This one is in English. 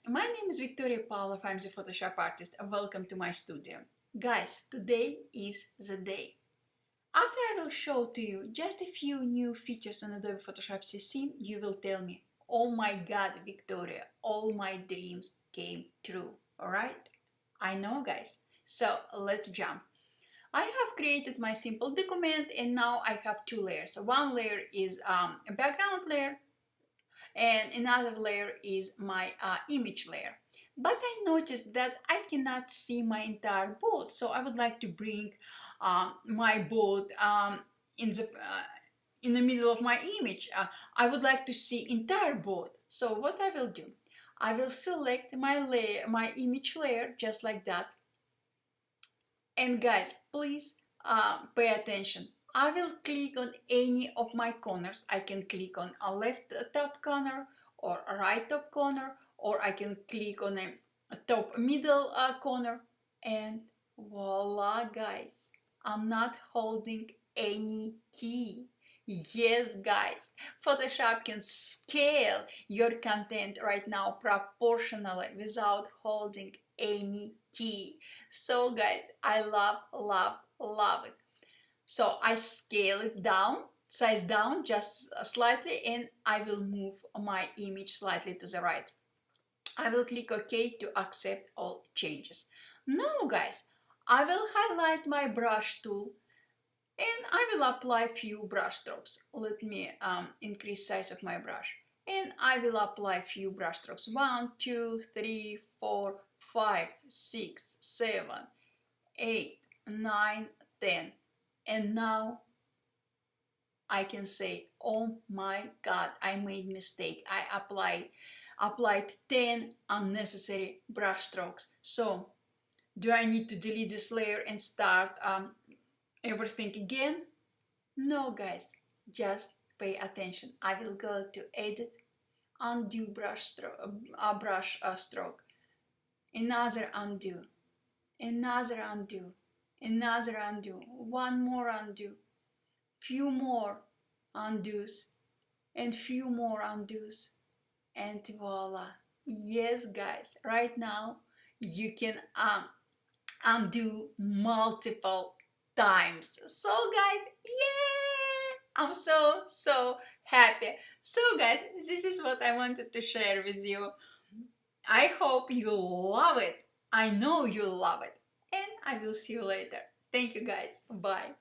my name is Victoria Pavlov. I'm the Photoshop artist. Welcome to my studio. Guys, today is the day. After I will show to you just a few new features on Adobe Photoshop CC, you will tell me, oh my god, Victoria, all my dreams came true, alright? I know, guys. So let's jump. I have created my simple document and now I have two layers. One layer is a background layer and another layer is my image layer. But I noticed that I cannot see my entire board, so I would like to bring my board in the middle of my image. I would like to see entire board. So what I will do, I will select my image layer just like that. And guys, please pay attention. I will click on any of my corners. I can click on a left top corner or a right top corner, or I can click on a top middle corner, and voila, guys, I'm not holding any key. Yes, guys, Photoshop can scale your content right now proportionally without holding any key. So guys, I love it. So I scale it down, size down just slightly, and I will move my image slightly to the right. I will click OK to accept all changes. Now guys, I will highlight my brush tool and I will apply few brush strokes. Let me increase size of my brush. And I will apply few brush strokes. 1, 2, 3, 4, 5, 6, 7, 8, 9, 10. And now I can say, oh my god, I made mistake. I applied 10 unnecessary brush strokes. So do I need to delete this layer and start everything again? No, guys, just pay attention. I will go to edit, undo brush stroke, another undo, another undo, another undo, one more undo, few more undos, and few more undos, and voila. Yes, guys, right now you can undo multiple times. So guys, yeah, I'm so happy. So guys, this is what I wanted to share with you. I hope you love it. I know you love it. And I will see you later. Thank you guys. Bye.